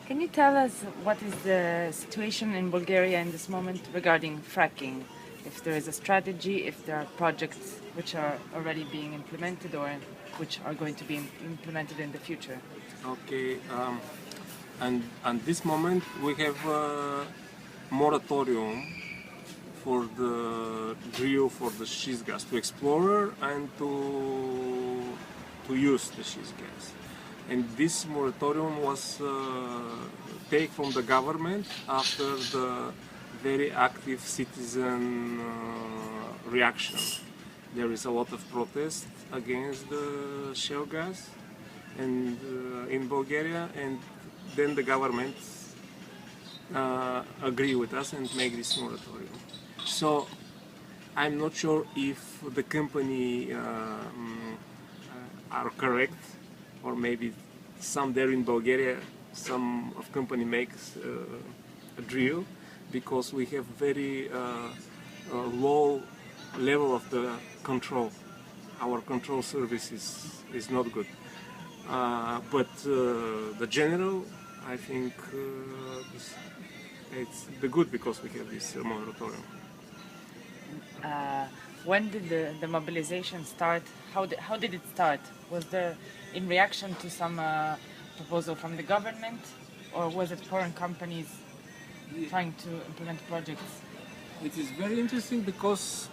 Can you tell us what is the situation in Bulgaria in this moment regarding fracking? If there is a strategy, if there are projects which are already being implemented or which are going to be implemented in the future? Okay, and this moment we have a moratorium for the drill for the schist gas to explore and to use the schist gas. And this moratorium was taken from the government after the very active citizen reaction. There is a lot of protest against the shale gas and in Bulgaria, and then the government agree with us and make this moratorium. So I'm not sure if the company are correct, or maybe some there in Bulgaria, some of company makes a drill, because we have very low level of the control. Our control service is not good. But the general, I think it's the good because we have this moratorium. When did the mobilization start? How did it start? Was there in reaction to some proposal from the government, or was it foreign companies trying to implement projects? It is very interesting because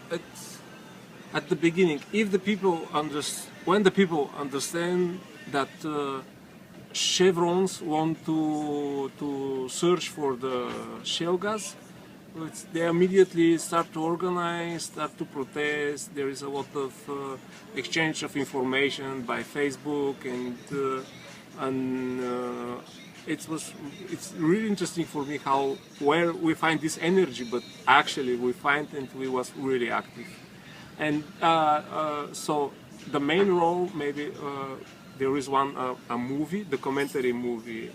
at the beginning, if the people when the people understand that chevrons want to search for the shale gas, they immediately start to organize, start to protest. There is a lot of exchange of information by Facebook, and it's really interesting for me where we find this energy, but actually we find it we was really active. And so the main role, maybe there is a movie, documentary movie.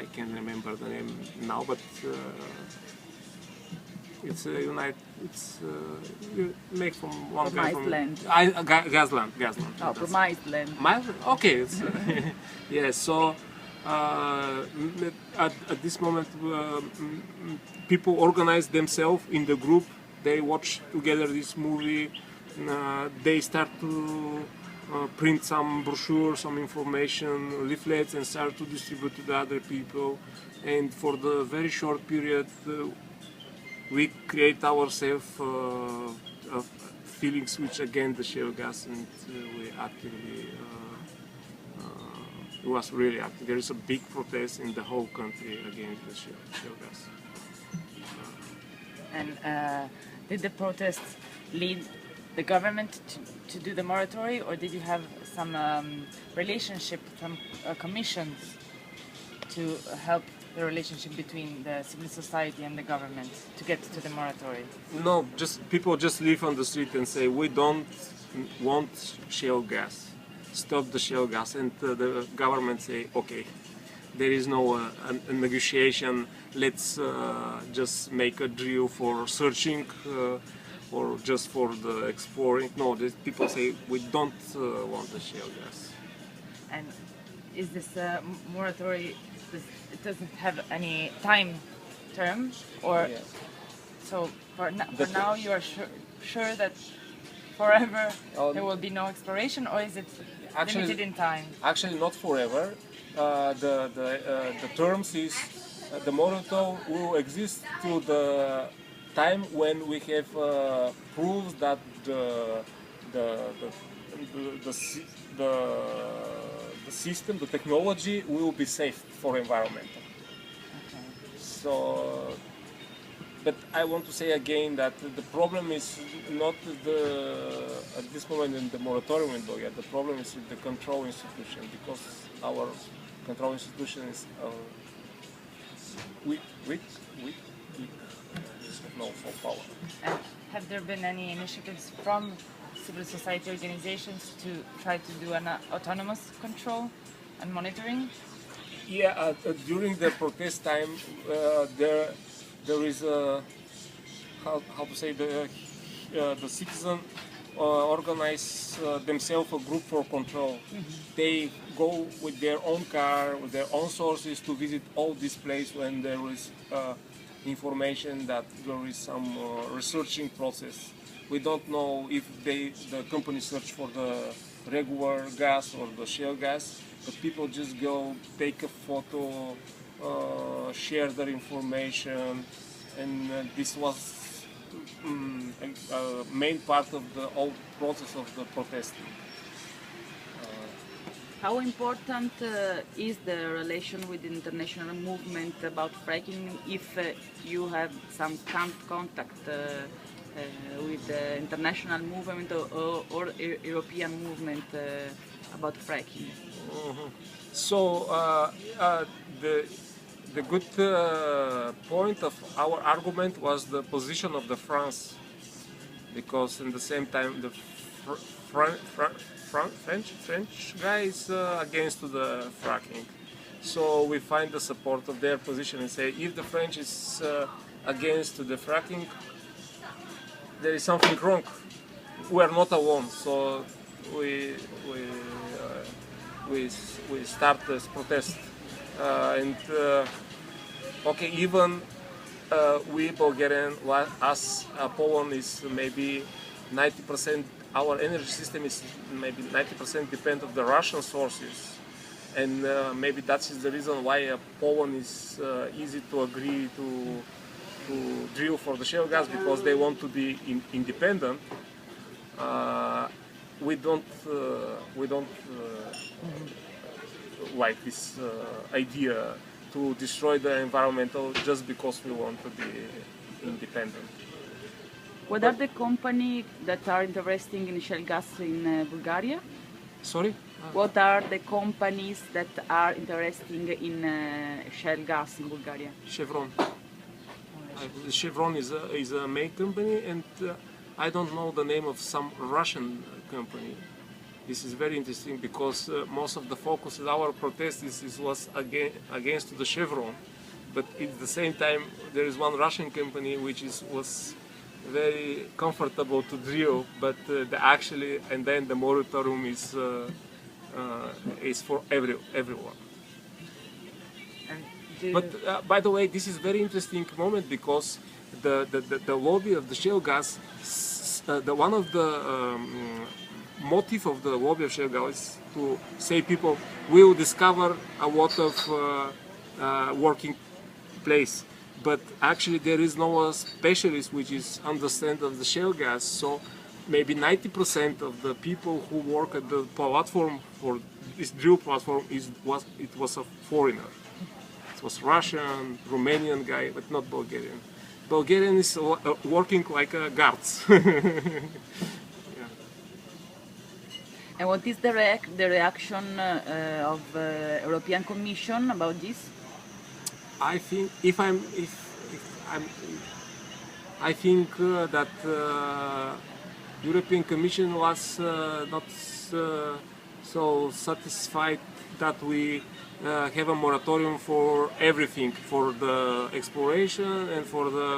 I can't remember the name now, but it's It's made from one guy from land. Gasland. Oh, promised land. Okay. It's, yeah. So at this moment, people organize themselves in the group. They watch together this movie. They start to print some brochures, some information, leaflets, and start to distribute to the other people. And for the very short period, we create ourselves feelings which against the shale gas, and we actively. It was really active. There is a big protest in the whole country against the shale gas. And did the protests lead the government to do the moratorium, or did you have some relationship, some commissions to help the relationship between the civil society and the government to get to the moratorium? No, people just live on the street and say we don't want shale gas. Stop the shale gas, and the government say okay. There is no a negotiation. Let's just make a drill for searching or just for the exploring. No, people say we don't want the shale gas. And is this moratorium? It doesn't have any time term, or Yeah. so for now you are sure that forever there will be no exploration, or is it limited in time? Actually, not forever. The terms is the moratorium will exist to the time when we have proofs that the system, the technology will be safe for environmental. Okay. So, but I want to say again that the problem is not at this moment in the moratorium in Bulgaria. The problem is with the control institution, because our control institution is weak. There's no full power. And have there been any initiatives from civil society organizations to try to do an autonomous control and monitoring? Yeah, during the protest time, there is a how to say the citizen organize themselves a group for control. They go with their own car, with their own sources to visit all these places when there is information that there is some researching process. We don't know if the company search for the regular gas or the shale gas, but people just go take a photo, share their information, and this was main part of the whole process of the protesting. How important is the relation with the international movement about fracking if you have some contact with the international movement or European movement about fracking? So the good point of our argument was the position of the France, because in the same time the French guys against the fracking. So we find the support of their position and say if the French is against the fracking, there is something wrong. We are not alone. So we start this protest okay, even we Bulgarian, us Poland is maybe 90%. Our energy system is maybe 90% depend of the Russian sources, and maybe that is the reason why Poland is easy to agree to drill for the shale gas, because they want to be independent. We don't like this idea to destroy the environmental just because we want to be independent. What are the companies that are interested in shale gas in Bulgaria? Sorry? What are the companies that are interested in shale gas in Bulgaria? Chevron. Chevron is a main company, and I don't know the name of some Russian company. This is very interesting because most of the focus of our protest was against the Chevron, but at the same time there is one Russian company which was very comfortable to drill, but actually, and then the moratorium is for everyone. But by the way, this is very interesting moment because the lobby of the shale gas, one of the motive of the lobby of shale gas is to say people will discover a lot of working place, but actually there is no specialist which is understand of the shale gas. So maybe 90% of the people who work at the platform for this drill platform was a foreigner. It was Russian, Romanian guy, but not Bulgarian. Bulgarian is working like guards. And what is the reaction of the European Commission about this? I think I think that European Commission was not so satisfied that we have a moratorium for everything, for the exploration and for the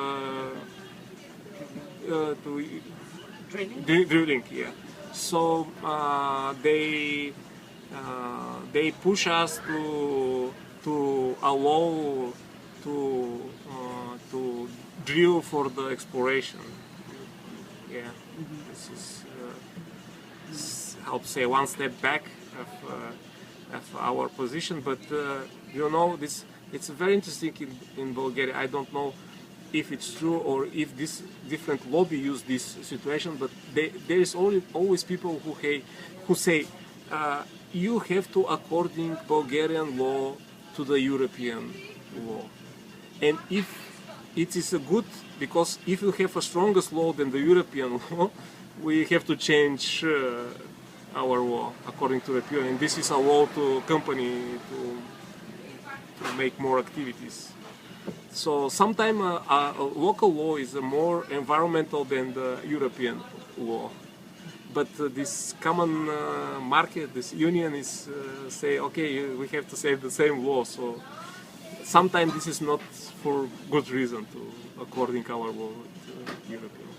drilling. Yeah. So they push us to allow to drill for the exploration. Yeah, this is how to say one step back of our position. But you know, it's very interesting in Bulgaria. I don't know if it's true or if this different lobby use this situation, but there is always people who say you have to according Bulgarian law to the European law, and if it is a good, because if you have a strongest law than the European law, we have to change our law according to the European, and this is a law to company to make more activities. So sometimes a local law is more environmental than the European law. But this common market, this union is say, okay, we have to save the same law. So sometimes this is not for good reason to according our law with European.